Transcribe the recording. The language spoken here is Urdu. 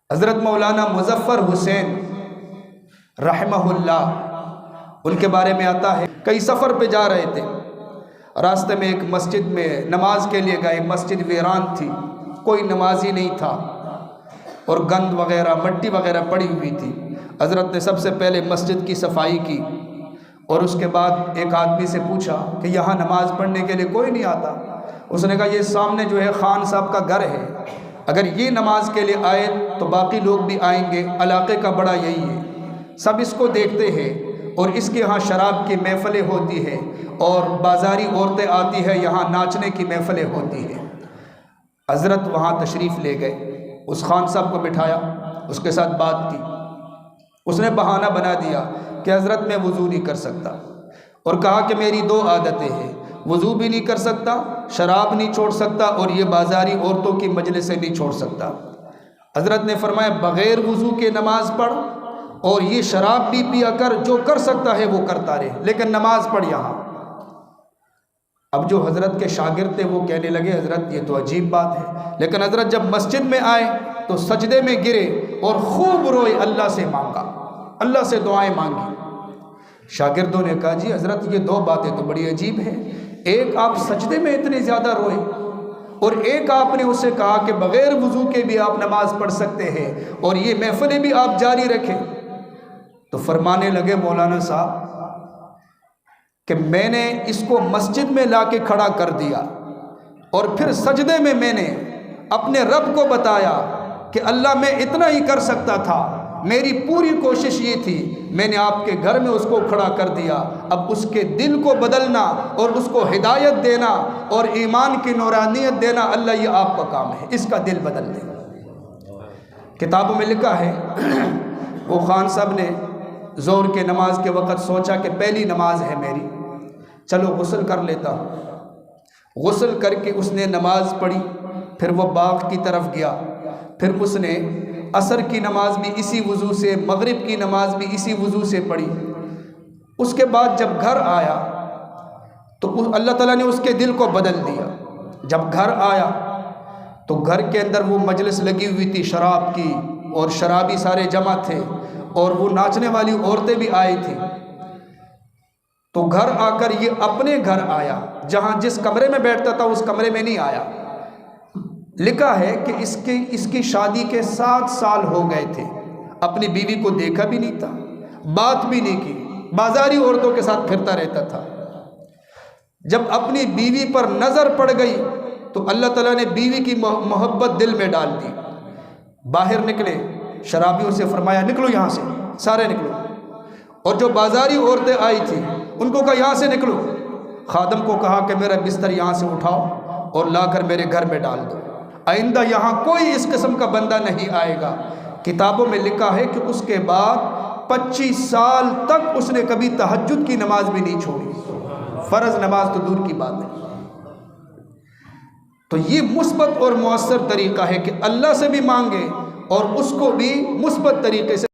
حضرت مولانا مظفر حسین رحمہ اللہ، ان کے بارے میں آتا ہے کئی سفر پہ جا رہے تھے، راستے میں ایک مسجد میں نماز کے لیے گئے، مسجد ویران تھی، کوئی نمازی نہیں تھا اور گند وغیرہ مٹی وغیرہ پڑی ہوئی تھی۔ حضرت نے سب سے پہلے مسجد کی صفائی کی اور اس کے بعد ایک آدمی سے پوچھا کہ یہاں نماز پڑھنے کے لیے کوئی نہیں آتا؟ اس نے کہا یہ سامنے جو ہے خان صاحب کا گھر ہے، اگر یہ نماز کے لیے آئے تو باقی لوگ بھی آئیں گے، علاقے کا بڑا یہی ہے، سب اس کو دیکھتے ہیں اور اس کے ہاں شراب کی محفلیں ہوتی ہے اور بازاری عورتیں آتی ہیں، یہاں ناچنے کی محفلیں ہوتی ہیں۔ حضرت وہاں تشریف لے گئے، اس خان صاحب کو بٹھایا، اس کے ساتھ بات کی۔ اس نے بہانہ بنا دیا کہ حضرت میں وضو نہیں کر سکتا، اور کہا کہ میری دو عادتیں ہیں، وضو بھی نہیں کر سکتا، شراب نہیں چھوڑ سکتا، اور یہ بازاری عورتوں کی مجلسیں نہیں چھوڑ سکتا۔ حضرت نے فرمایا بغیر وضو کے نماز پڑھ اور یہ شراب بھی پیا کر، جو کر سکتا ہے وہ کرتا رہے، لیکن نماز پڑھ یہاں۔ اب جو حضرت کے شاگرد تھے وہ کہنے لگے حضرت یہ تو عجیب بات ہے، لیکن حضرت جب مسجد میں آئے تو سجدے میں گرے اور خوب روئے، اللہ سے مانگا، اللہ سے دعائیں مانگی۔ شاگردوں نے کہا جی حضرت یہ دو باتیں تو بڑی عجیب ہیں، ایک آپ سجدے میں اتنے زیادہ روئے اور ایک آپ نے اسے کہا کہ بغیر وضو کے بھی آپ نماز پڑھ سکتے ہیں اور یہ محفلیں بھی آپ جاری رکھیں۔ تو فرمانے لگے مولانا صاحب کہ میں نے اس کو مسجد میں لا کے کھڑا کر دیا اور پھر سجدے میں نے اپنے رب کو بتایا کہ اللہ میں اتنا ہی کر سکتا تھا، میری پوری کوشش یہ تھی، میں نے آپ کے گھر میں اس کو کھڑا کر دیا، اب اس کے دل کو بدلنا اور اس کو ہدایت دینا اور ایمان کی نورانیت دینا، اللہ یہ آپ کا کام ہے، اس کا دل بدل دے۔ کتابوں میں لکھا ہے وہ خان صاحب نے ظہر کے نماز کے وقت سوچا کہ پہلی نماز ہے میری، چلو غسل کر لیتا ہوں۔ غسل کر کے اس نے نماز پڑھی، پھر وہ باغ کی طرف گیا، پھر اس نے عصر کی نماز بھی اسی وضو سے، مغرب کی نماز بھی اسی وضو سے پڑھی۔ اس کے بعد جب گھر آیا تو اللہ تعالیٰ نے اس کے دل کو بدل دیا۔ جب گھر آیا تو گھر کے اندر وہ مجلس لگی ہوئی تھی شراب کی، اور شرابی سارے جمع تھے اور وہ ناچنے والی عورتیں بھی آئی تھیں۔ تو گھر آ کر یہ اپنے گھر آیا، جہاں جس کمرے میں بیٹھتا تھا اس کمرے میں نہیں آیا۔ لکھا ہے کہ اس کی شادی کے 7 سال ہو گئے تھے، اپنی بیوی کو دیکھا بھی نہیں تھا، بات بھی نہیں کی، بازاری عورتوں کے ساتھ پھرتا رہتا تھا۔ جب اپنی بیوی پر نظر پڑ گئی تو اللہ تعالیٰ نے بیوی کی محبت دل میں ڈال دی۔ باہر نکلے، شرابیوں سے فرمایا نکلو یہاں سے، سارے نکلو، اور جو بازاری عورتیں آئی تھیں ان کو کہا یہاں سے نکلو۔ خادم کو کہا کہ میرا بستر یہاں سے اٹھاؤ اور لا کر میرے گھر میں ڈال دو، آئندہ یہاں کوئی اس قسم کا بندہ نہیں آئے گا۔ کتابوں میں لکھا ہے کہ اس کے بعد 25 سال تک اس نے کبھی تہجد کی نماز بھی نہیں چھوڑی، فرض نماز تو دور کی بات ہے۔ تو یہ مثبت اور مؤثر طریقہ ہے کہ اللہ سے بھی مانگے اور اس کو بھی مثبت طریقے سے